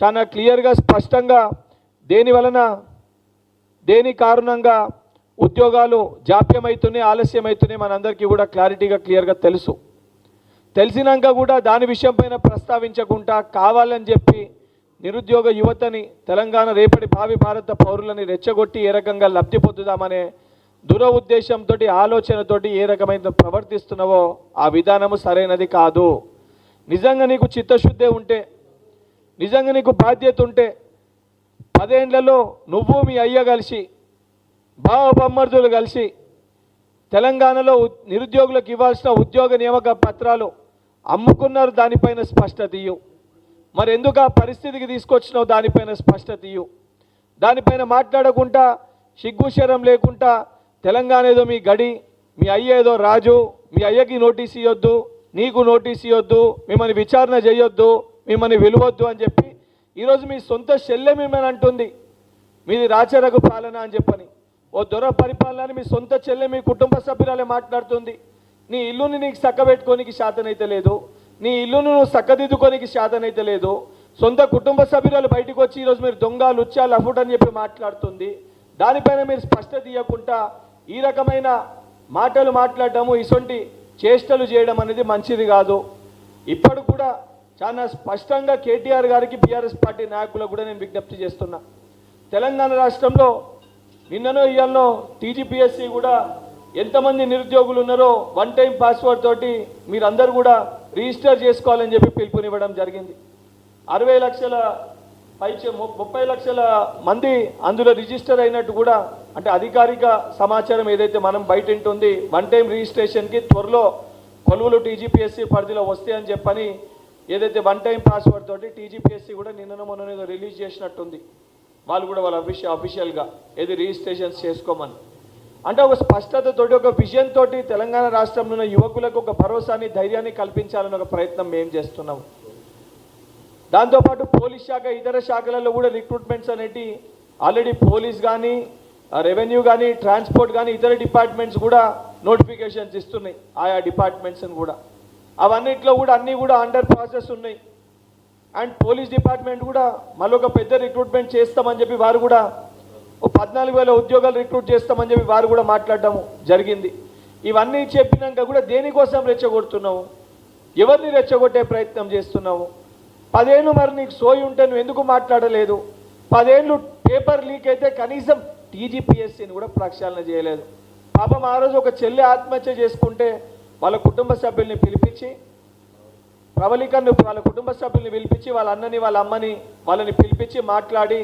చాలా క్లియర్గా స్పష్టంగా దేని కారణంగా ఉద్యోగాలు జాప్యమవుతున్నాయి, ఆలస్యమవుతున్నాయి మనందరికీ కూడా క్లియర్గా తెలిసినాక కూడా దాని విషయం పైన ప్రస్తావించకుండా కావాలని చెప్పి నిరుద్యోగ యువతని, తెలంగాణ రేపటి భావి భారత పౌరులని రెచ్చగొట్టి ఏ రకంగా లబ్ధి పొందుదామనే దురఉద్దేశంతో, ఆలోచనతోటి ఏ రకమైన ప్రవర్తిస్తున్నావో ఆ విధానము సరైనది కాదు. నిజంగా నీకు చిత్తశుద్ధి ఉంటే, నిజంగా నీకు బాధ్యత ఉంటే 10 ఏళ్లలో నువ్వు మీ అయ్య కలిసి, బావబొమ్మర్దులు కలిసి తెలంగాణలో నిరుద్యోగులకు ఇవ్వాల్సిన ఉద్యోగ నియామక పత్రాలు అమ్ముకున్నారు, దానిపైన స్పష్టత ఇయ్యు. మరి ఎందుకు ఆ పరిస్థితికి తీసుకొచ్చినావు, దానిపైన స్పష్టత ఇయ్యు. దానిపైన మాట్లాడకుండా, సిగ్గుశరం లేకుండా తెలంగాణ ఏదో మీ గడి, మీ అయ్య ఏదో రాజు, మీ అయ్యకి నోటీస్ ఇవ్వద్దు, నీకు నోటీస్ ఇవ్వద్దు, మిమ్మల్ని విచారణ చేయొద్దు, మిమ్మల్ని విలువద్దు అని చెప్పి ఈరోజు మీ సొంత చెల్లె మిమ్మల్ని అంటుంది మీది రాచరగు పాలన అని చెప్పని. ఓ దొర పరిపాలన మీ సొంత చెల్లె, మీ కుటుంబ సభ్యురాలే మాట్లాడుతుంది. నీ ఇల్లుని నీకు చక్కబెట్టుకోనికి శాతనైతే లేదు, నీ ఇల్లును నువ్వు చక్కదిద్దుకోనికి శాతనైతే లేదు. సొంత కుటుంబ సభ్యురాలు బయటకు వచ్చి ఈరోజు మీరు దొంగ, లుచ్చా, లఫుట్ అని చెప్పి మాట్లాడుతుంది. దానిపైన మీరు స్పష్టత ఇవ్వకుండా ఈ రకమైన మాటలు మాట్లాడటము, ఇటువంటి చేష్టలు చేయడం అనేది మంచిది కాదు. ఇప్పుడు కూడా చాలా స్పష్టంగా కేటీఆర్ గారికి, బీఆర్ఎస్ పార్టీ నాయకులకు కూడా నేను విజ్ఞప్తి చేస్తున్నా. తెలంగాణ రాష్ట్రంలో నిన్ననో ఇయ్యాలనో టీజీపీఎస్సీ కూడా ఎంతమంది నిరుద్యోగులు ఉన్నారో 1 టైం పాస్వర్డ్ తోటి మీరందరూ కూడా రిజిస్టర్ చేసుకోవాలని చెప్పి పిలుపునివ్వడం జరిగింది. 60 లక్షల 30 లక్షల మంది అందులో రిజిస్టర్ అయినట్టు కూడా, అంటే అధికారిక సమాచారం ఏదైతే మనం బయట ఉంటుంది 1 టైం రిజిస్ట్రేషన్కి త్వరలో కొలువులు టీజీపీఎస్సీ పరిధిలో వస్తాయని చెప్పని ఏదైతే 1 టైం పాస్వర్డ్ తోటి టీజీపీఎస్సీ కూడా మొన్న రిలీజ్ చేసినట్టుంది. వాళ్ళు కూడా వాళ్ళ అఫీషియల్గా ఏది రిజిస్ట్రేషన్స్ చేసుకోమని. అంటే ఒక స్పష్టతతోటి, ఒక విజన్ తోటి తెలంగాణ రాష్ట్రంలో ఉన్న యువకులకు ఒక భరోసాని, ధైర్యాన్ని కల్పించాలని ఒక ప్రయత్నం మేము చేస్తున్నాము. దాంతోపాటు పోలీస్ శాఖ, ఇతర శాఖలలో కూడా రిక్రూట్మెంట్స్ అనేటి ఆల్రెడీ పోలీస్ కానీ, రెవెన్యూ కానీ, ట్రాన్స్పోర్ట్ కానీ, ఇతర డిపార్ట్మెంట్స్ కూడా నోటిఫికేషన్స్ ఇస్తున్నాయి ఆయా డిపార్ట్మెంట్స్ని కూడా. అవన్నిట్లో కూడా అన్నీ కూడా అండర్ ప్రాసెస్ ఉన్నాయి. అండ్ పోలీస్ డిపార్ట్మెంట్ కూడా మళ్ళొక పెద్ద రిక్రూట్మెంట్ చేస్తామని చెప్పి వారు కూడా 14,000 ఉద్యోగాలు రిక్రూట్ చేస్తామని చెప్పి వారు కూడా మాట్లాడడం జరిగింది. ఇవన్నీ చెప్పినాక కూడా దేనికోసం రెచ్చగొడుతున్నావు, ఎవరిని రెచ్చగొట్టే ప్రయత్నం చేస్తున్నావు? 10 ఏళ్ళు మరి నీకు సోయి ఉంటే నువ్వు ఎందుకు మాట్లాడలేదు? 10 ఏళ్ళు పేపర్ లీక్ అయితే కనీసం టీజీపీఎస్సీని కూడా ప్రక్షాళన చేయలేదు. పాపం ఆ రోజు ఒక చెల్లి ఆత్మహత్య చేసుకుంటే వాళ్ళ కుటుంబ సభ్యుల్ని పిలిపించి, ప్రవళికను వాళ్ళ కుటుంబ సభ్యుల్ని పిలిపించి, వాళ్ళ అన్నని, వాళ్ళ అమ్మని, వాళ్ళని పిలిపించి మాట్లాడి